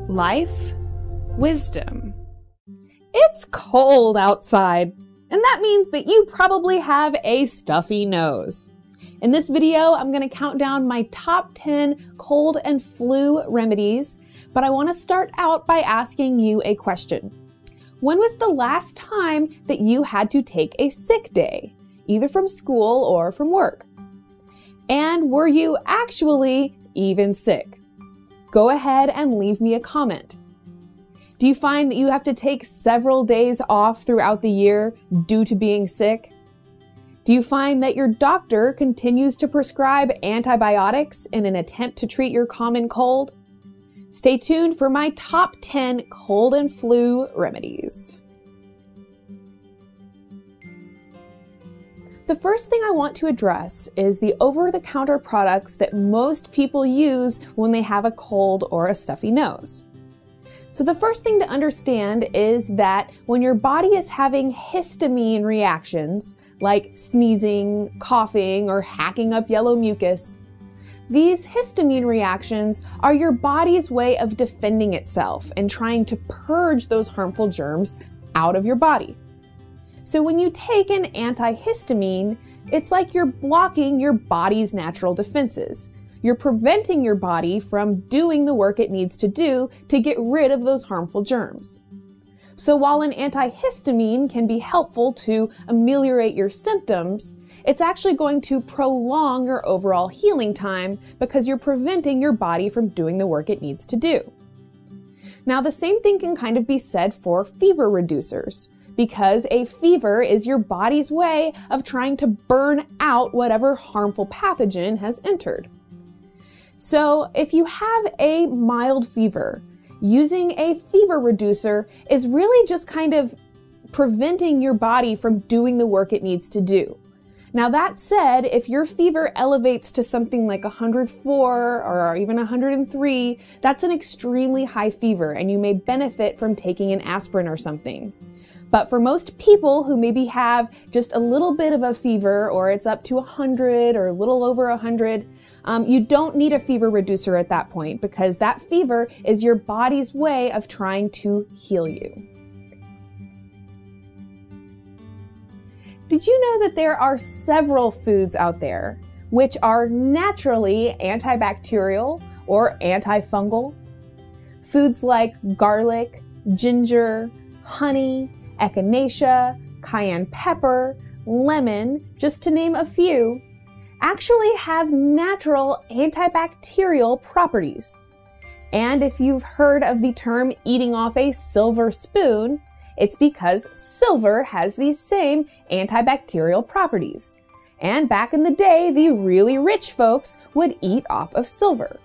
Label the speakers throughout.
Speaker 1: life, wisdom. It's cold outside, and that means that you probably have a stuffy nose. In this video, I'm going to count down my top 10 cold and flu remedies, but I want to start out by asking you a question. When was the last time that you had to take a sick day, either from school or from work? And were you actually even sick? Go ahead and leave me a comment. Do you find that you have to take several days off throughout the year due to being sick? Do you find that your doctor continues to prescribe antibiotics in an attempt to treat your common cold? Stay tuned for my top 10 cold and flu remedies. The first thing I want to address is the over-the-counter products that most people use when they have a cold or a stuffy nose. So the first thing to understand is that when your body is having histamine reactions, like sneezing, coughing, or hacking up yellow mucus, these histamine reactions are your body's way of defending itself and trying to purge those harmful germs out of your body. So when you take an antihistamine, it's like you're blocking your body's natural defenses. You're preventing your body from doing the work it needs to do to get rid of those harmful germs. So while an antihistamine can be helpful to ameliorate your symptoms, it's actually going to prolong your overall healing time because you're preventing your body from doing the work it needs to do. Now, the same thing can kind of be said for fever reducers, because a fever is your body's way of trying to burn out whatever harmful pathogen has entered. So if you have a mild fever, using a fever reducer is really just kind of preventing your body from doing the work it needs to do. Now that said, if your fever elevates to something like 104 or even 103, that's an extremely high fever and you may benefit from taking an aspirin or something. But for most people who maybe have just a little bit of a fever, or it's up to 100 or a little over 100, you don't need a fever reducer at that point because that fever is your body's way of trying to heal you. Did you know that there are several foods out there which are naturally antibacterial or antifungal? Foods like garlic, ginger, honey, echinacea, cayenne pepper, lemon, just to name a few, actually have natural antibacterial properties. And if you've heard of the term eating off a silver spoon, it's because silver has these same antibacterial properties. And back in the day, the really rich folks would eat off of silver.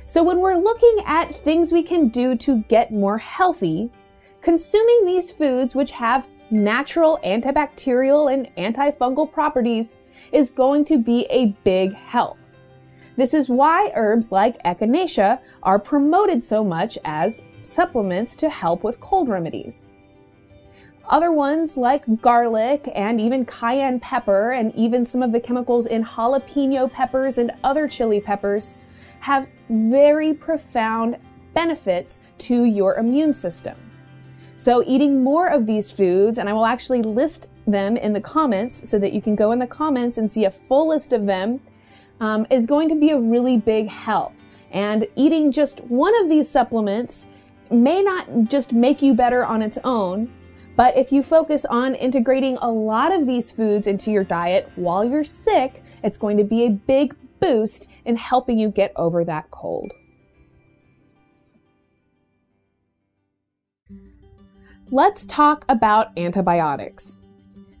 Speaker 1: So when we're looking at things we can do to get more healthy, consuming these foods which have natural antibacterial and antifungal properties is going to be a big help. This is why herbs like echinacea are promoted so much as supplements to help with cold remedies. Other ones like garlic and even cayenne pepper and even some of the chemicals in jalapeno peppers and other chili peppers have very profound benefits to your immune system. So eating more of these foods, and I will actually list them in the comments so that you can go in the comments and see a full list of them, is going to be a really big help. And eating just one of these supplements may not just make you better on its own, but if you focus on integrating a lot of these foods into your diet while you're sick, it's going to be a big boost in helping you get over that cold. Let's talk about antibiotics.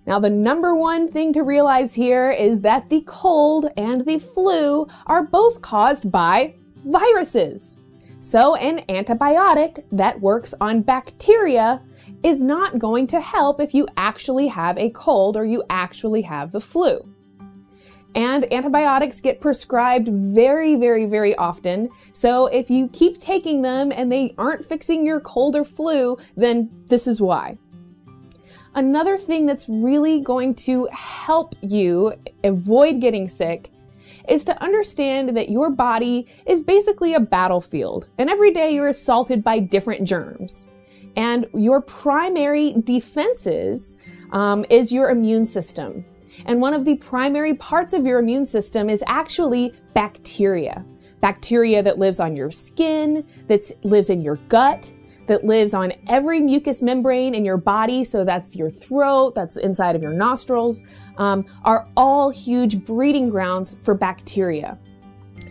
Speaker 1: Now, the number one thing to realize here is that the cold and the flu are both caused by viruses. So an antibiotic that works on bacteria is not going to help if you actually have a cold or you actually have the flu. And antibiotics get prescribed very, very, very often. So if you keep taking them and they aren't fixing your cold or flu, then this is why. Another thing that's really going to help you avoid getting sick is to understand that your body is basically a battlefield, and every day you're assaulted by different germs. And your primary defenses is your immune system. And one of the primary parts of your immune system is actually bacteria. Bacteria that lives on your skin, that lives in your gut, that lives on every mucous membrane in your body, so that's your throat, that's the inside of your nostrils, are all huge breeding grounds for bacteria.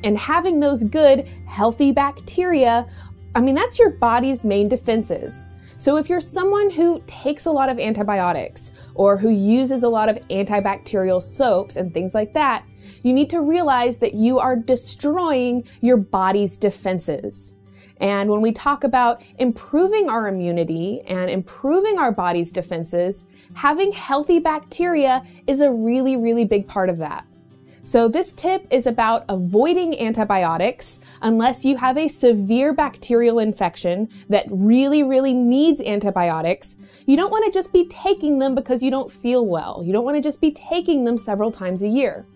Speaker 1: And having those good, healthy bacteria, that's your body's main defenses. So if you're someone who takes a lot of antibiotics or who uses a lot of antibacterial soaps and things like that, you need to realize that you are destroying your body's defenses. And when we talk about improving our immunity and improving our body's defenses, having healthy bacteria is a really, really big part of that. So this tip is about avoiding antibiotics unless you have a severe bacterial infection that really, really needs antibiotics. You don't want to just be taking them because you don't feel well. You don't want to just be taking them several times a year.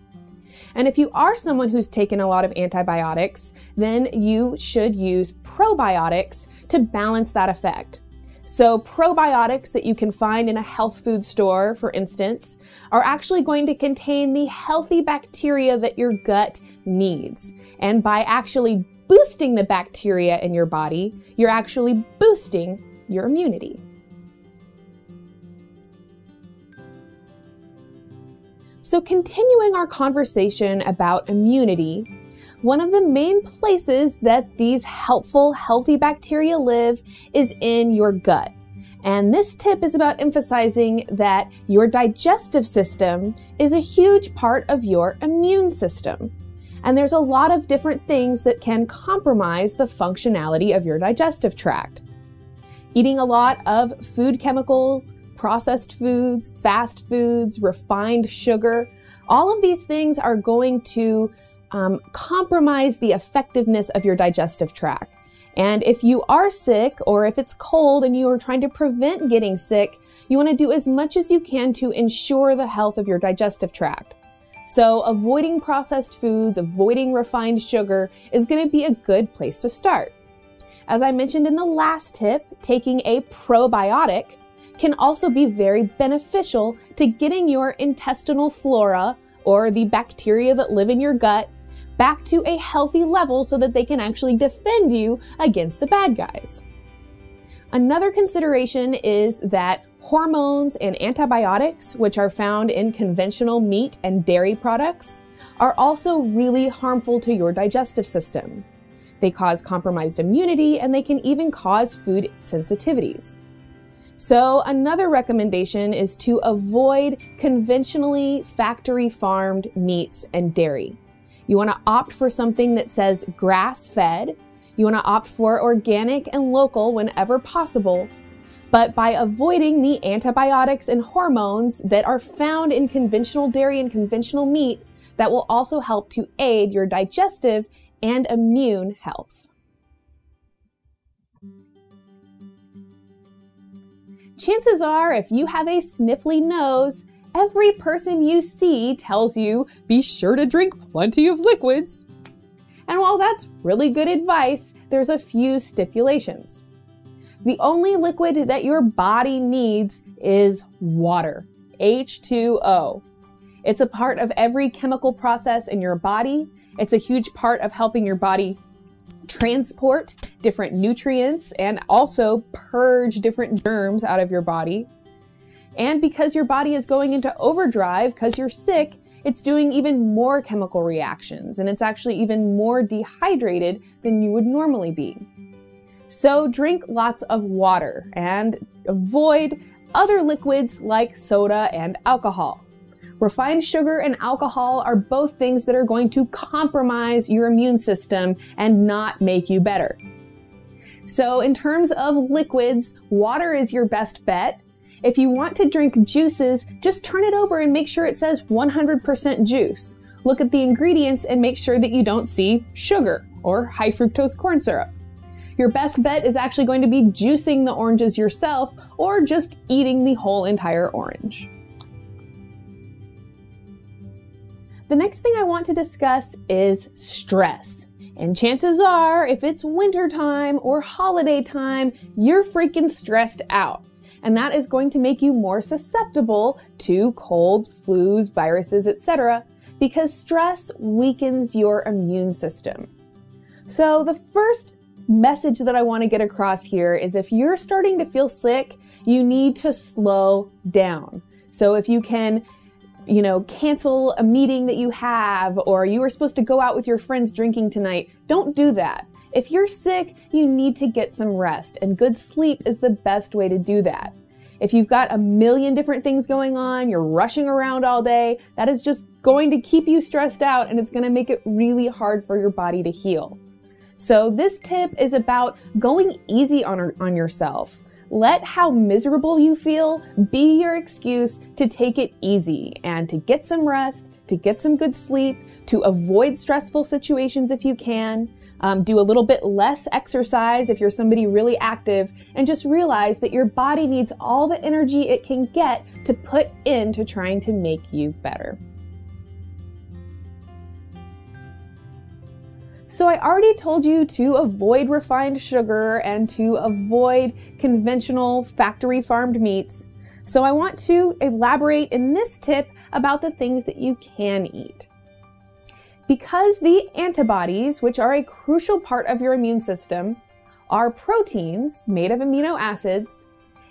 Speaker 1: And if you are someone who's taken a lot of antibiotics, then you should use probiotics to balance that effect. So probiotics that you can find in a health food store, for instance, are actually going to contain the healthy bacteria that your gut needs. And by actually boosting the bacteria in your body, you're actually boosting your immunity. So continuing our conversation about immunity, one of the main places that these helpful, healthy bacteria live is in your gut. And this tip is about emphasizing that your digestive system is a huge part of your immune system. And there's a lot of different things that can compromise the functionality of your digestive tract. Eating a lot of food chemicals, processed foods, fast foods, refined sugar, all of these things are going to compromise the effectiveness of your digestive tract. And if you are sick or if it's cold and you are trying to prevent getting sick, you want to do as much as you can to ensure the health of your digestive tract. So avoiding processed foods, avoiding refined sugar is going to be a good place to start. As I mentioned in the last tip, taking a probiotic can also be very beneficial to getting your intestinal flora, or the bacteria that live in your gut, back to a healthy level so that they can actually defend you against the bad guys. Another consideration is that hormones and antibiotics, which are found in conventional meat and dairy products, are also really harmful to your digestive system. They cause compromised immunity and they can even cause food sensitivities. So another recommendation is to avoid conventionally factory farmed meats and dairy. You want to opt for something that says grass-fed. You want to opt for organic and local whenever possible. But by avoiding the antibiotics and hormones that are found in conventional dairy and conventional meat, that will also help to aid your digestive and immune health. Chances are, if you have a sniffly nose, every person you see tells you, be sure to drink plenty of liquids. And while that's really good advice, there's a few stipulations. The only liquid that your body needs is water, H2O. It's a part of every chemical process in your body. It's a huge part of helping your body transport different nutrients and also purge different germs out of your body. And because your body is going into overdrive because you're sick, it's doing even more chemical reactions, and it's actually even more dehydrated than you would normally be. So drink lots of water and avoid other liquids like soda and alcohol. Refined sugar and alcohol are both things that are going to compromise your immune system and not make you better. So in terms of liquids, water is your best bet. If you want to drink juices, just turn it over and make sure it says 100% juice. Look at the ingredients and make sure that you don't see sugar or high fructose corn syrup. Your best bet is actually going to be juicing the oranges yourself or just eating the whole entire orange. The next thing I want to discuss is stress. And chances are, if it's wintertime or holiday time, you're freaking stressed out. And that is going to make you more susceptible to colds, flus, viruses, etc., because stress weakens your immune system. So the first message that I want to get across here is if you're starting to feel sick, you need to slow down. So if you can, cancel a meeting that you have, or you were supposed to go out with your friends drinking tonight, don't do that. If you're sick, you need to get some rest, and good sleep is the best way to do that. If you've got a million different things going on, you're rushing around all day, that is just going to keep you stressed out, and it's going to make it really hard for your body to heal. So this tip is about going easy on yourself. Let how miserable you feel be your excuse to take it easy and to get some rest, to get some good sleep, to avoid stressful situations if you can, do a little bit less exercise if you're somebody really active, and just realize that your body needs all the energy it can get to put into trying to make you better. So I already told you to avoid refined sugar and to avoid conventional factory farmed meats. So I want to elaborate in this tip about the things that you can eat. Because the antibodies, which are a crucial part of your immune system, are proteins made of amino acids,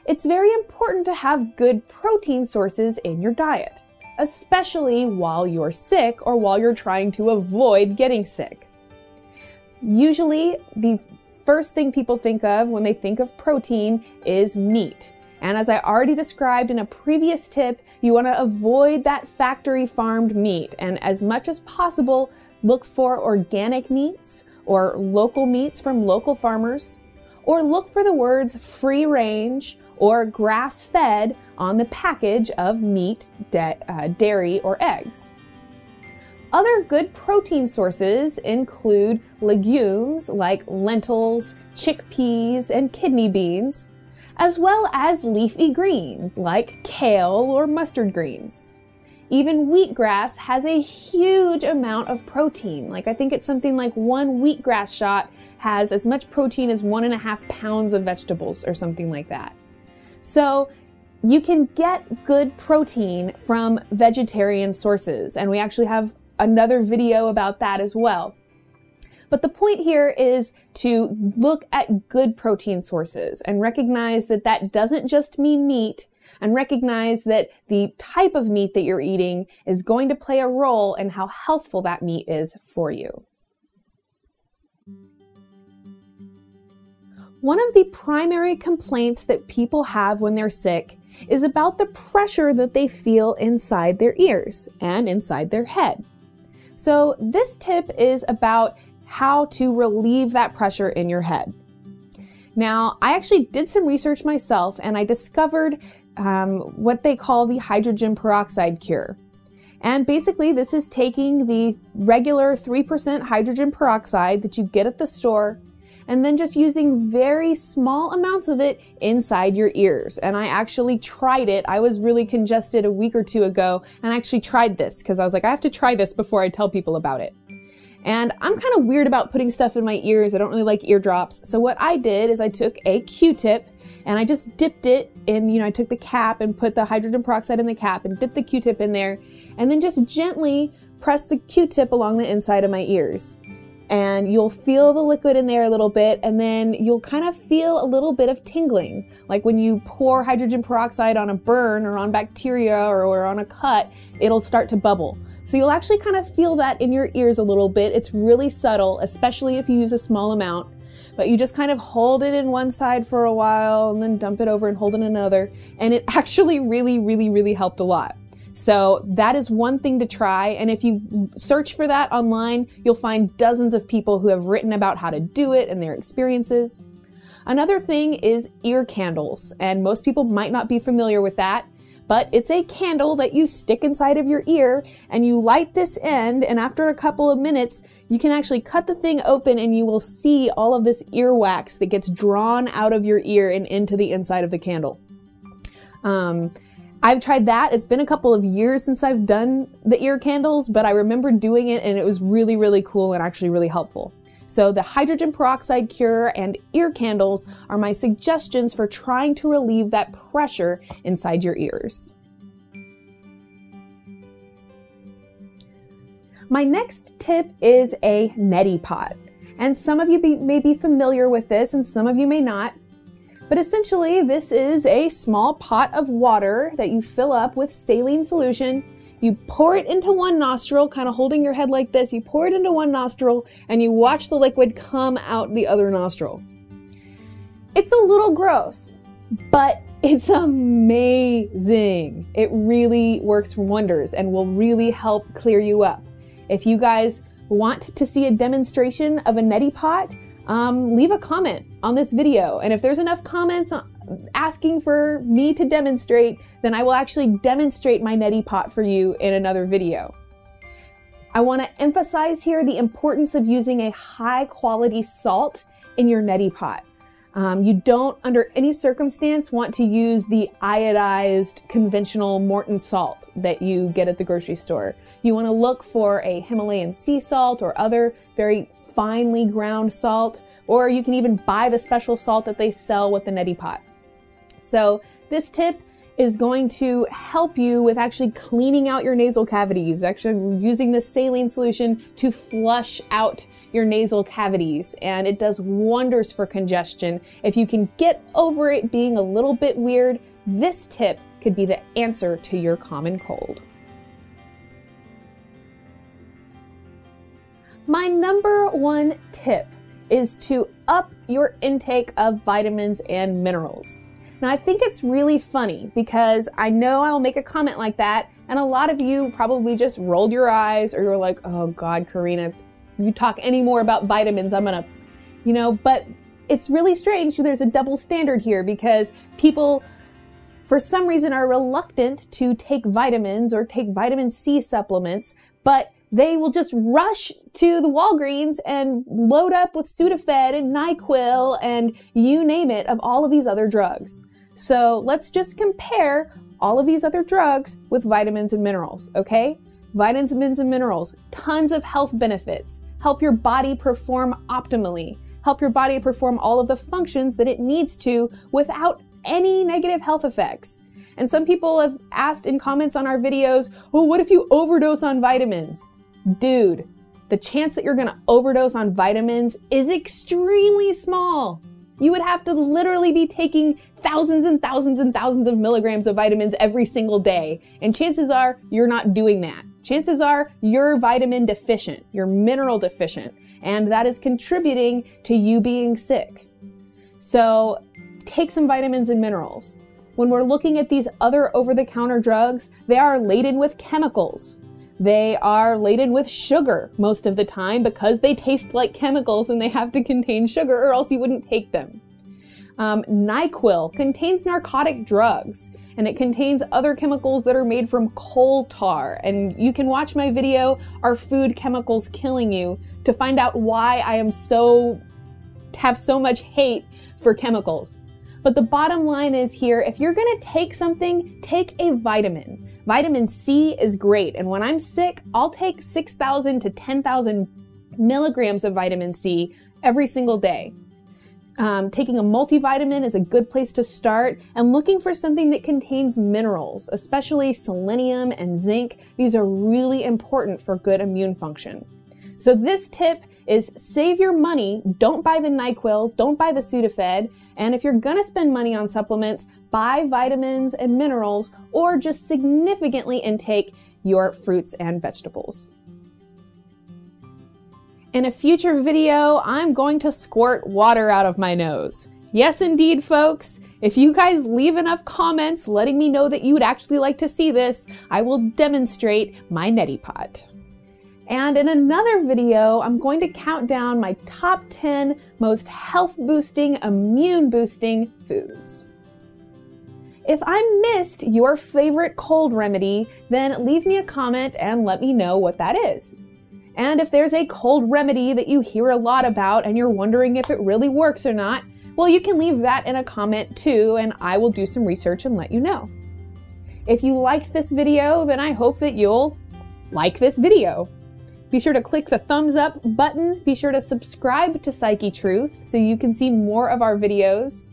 Speaker 1: it's very important to have good protein sources in your diet, especially while you're sick or while you're trying to avoid getting sick. Usually, the first thing people think of when they think of protein is meat. And as I already described in a previous tip, you want to avoid that factory farmed meat. And as much as possible, look for organic meats or local meats from local farmers, or look for the words free range or grass fed on the package of meat, dairy, or eggs. Other good protein sources include legumes like lentils, chickpeas, and kidney beans, as well as leafy greens like kale or mustard greens. Even wheatgrass has a huge amount of protein. I think it's something like one wheatgrass shot has as much protein as 1.5 pounds of vegetables or something like that. So you can get good protein from vegetarian sources, and we actually have another video about that as well. But the point here is to look at good protein sources and recognize that that doesn't just mean meat, and recognize that the type of meat that you're eating is going to play a role in how healthful that meat is for you. One of the primary complaints that people have when they're sick is about the pressure that they feel inside their ears and inside their head. So this tip is about how to relieve that pressure in your head. Now, I actually did some research myself, and I discovered what they call the hydrogen peroxide cure. And basically, this is taking the regular 3% hydrogen peroxide that you get at the store, and then just using very small amounts of it inside your ears. And I actually tried it. I was really congested a week or two ago, and I actually tried this because I was like, I have to try this before I tell people about it. And I'm kind of weird about putting stuff in my ears. I don't really like eardrops. So what I did is I took a Q-tip and I just dipped it in, I took the cap and put the hydrogen peroxide in the cap and dipped the Q-tip in there, and then just gently press the Q-tip along the inside of my ears. And you'll feel the liquid in there a little bit, and then you'll kind of feel a little bit of tingling. Like when you pour hydrogen peroxide on a burn or on bacteria or on a cut, it'll start to bubble. So you'll actually kind of feel that in your ears a little bit. It's really subtle, especially if you use a small amount. But you just kind of hold it in one side for a while and then dump it over and hold it in another. And it actually really helped a lot. So that is one thing to try, and if you search for that online, you'll find dozens of people who have written about how to do it and their experiences. Another thing is ear candles, and most people might not be familiar with that, but it's a candle that you stick inside of your ear, and you light this end, and after a couple of minutes, you can actually cut the thing open and you will see all of this earwax that gets drawn out of your ear and into the inside of the candle. I've tried that. It's been a couple of years since I've done the ear candles, but I remember doing it and it was really, really cool and actually really helpful. So the hydrogen peroxide cure and ear candles are my suggestions for trying to relieve that pressure inside your ears. My next tip is a neti pot. And some of you may be familiar with this and some of you may not. But essentially, this is a small pot of water that you fill up with saline solution. You pour it into one nostril, kind of holding your head like this. You pour it into one nostril and you watch the liquid come out the other nostril. It's a little gross, but it's amazing. It really works wonders and will really help clear you up. If you guys want to see a demonstration of a neti pot, leave a comment on this video. And if there's enough comments asking for me to demonstrate, then I will actually demonstrate my neti pot for you in another video. I want to emphasize here the importance of using a high quality salt in your neti pot. You don't, under any circumstance, want to use the iodized conventional Morton salt that you get at the grocery store. You want to look for a Himalayan sea salt or other very finely ground salt, or you can even buy the special salt that they sell with the neti pot. So this tip is going to help you with actually cleaning out your nasal cavities, actually using this saline solution to flush out your nasal cavities. And it does wonders for congestion. If you can get over it being a little bit weird, this tip could be the answer to your common cold. My number one tip is to up your intake of vitamins and minerals. Now, I think it's really funny because I know I'll make a comment like that, and a lot of you probably just rolled your eyes or you're like, oh God, Corrina, you talk any more about vitamins, I'm gonna, but it's really strange. There's a double standard here because people, for some reason, are reluctant to take vitamins or take vitamin C supplements, but they will just rush to the Walgreens and load up with Sudafed and NyQuil and you name it, of all of these other drugs. So let's just compare all of these other drugs with vitamins and minerals, okay? Vitamins and minerals, tons of health benefits, help your body perform optimally, help your body perform all of the functions that it needs to without any negative health effects. And some people have asked in comments on our videos, oh, what if you overdose on vitamins? Dude, the chance that you're gonna overdose on vitamins is extremely small. You would have to literally be taking thousands and thousands and thousands of milligrams of vitamins every single day. And chances are you're not doing that. Chances are you're vitamin deficient, you're mineral deficient, and that is contributing to you being sick. So take some vitamins and minerals. When we're looking at these other over-the-counter drugs, they are laden with chemicals. They are laden with sugar most of the time because they taste like chemicals and they have to contain sugar or else you wouldn't take them. NyQuil contains narcotic drugs and it contains other chemicals that are made from coal tar. And you can watch my video, Are Food Chemicals Killing You?, to find out why I have so much hate for chemicals. But the bottom line is here, if you're gonna take something, take a vitamin. Vitamin C is great, and when I'm sick, I'll take 6,000 to 10,000 milligrams of vitamin C every single day. Taking a multivitamin is a good place to start, and looking for something that contains minerals, especially selenium and zinc. These are really important for good immune function. So this tip is save your money, don't buy the NyQuil, don't buy the Sudafed, and if you're gonna spend money on supplements, buy vitamins and minerals or just significantly intake your fruits and vegetables. In a future video, I'm going to squirt water out of my nose. Yes, indeed, folks. If you guys leave enough comments letting me know that you would actually like to see this, I will demonstrate my neti pot. And in another video, I'm going to count down my top 10 most health-boosting, immune-boosting foods. If I missed your favorite cold remedy, then leave me a comment and let me know what that is. And if there's a cold remedy that you hear a lot about and you're wondering if it really works or not, well, you can leave that in a comment too, and I will do some research and let you know. If you liked this video, then I hope that you'll like this video. Be sure to click the thumbs up button. Be sure to subscribe to Psychetruth so you can see more of our videos.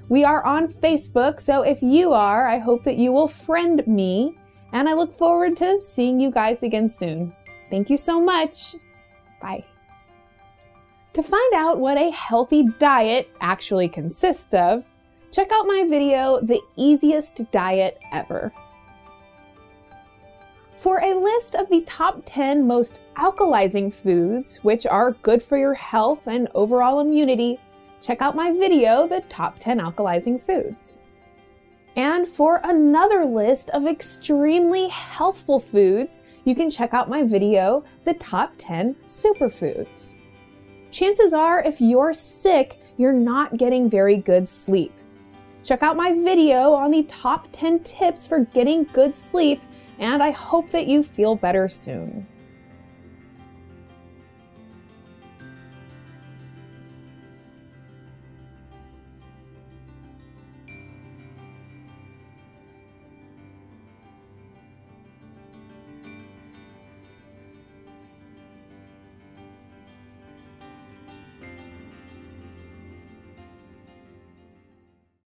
Speaker 1: We are on Facebook, so if you are, I hope that you will friend me, and I look forward to seeing you guys again soon. Thank you so much. Bye. To find out what a healthy diet actually consists of, check out my video, The Easiest Diet Ever. For a list of the top 10 most alkalizing foods, which are good for your health and overall immunity, check out my video, The Top 10 Alkalizing Foods. And for another list of extremely healthful foods, you can check out my video, The Top 10 Superfoods. Chances are, if you're sick, you're not getting very good sleep. Check out my video on the top 10 tips for getting good sleep, and I hope that you feel better soon.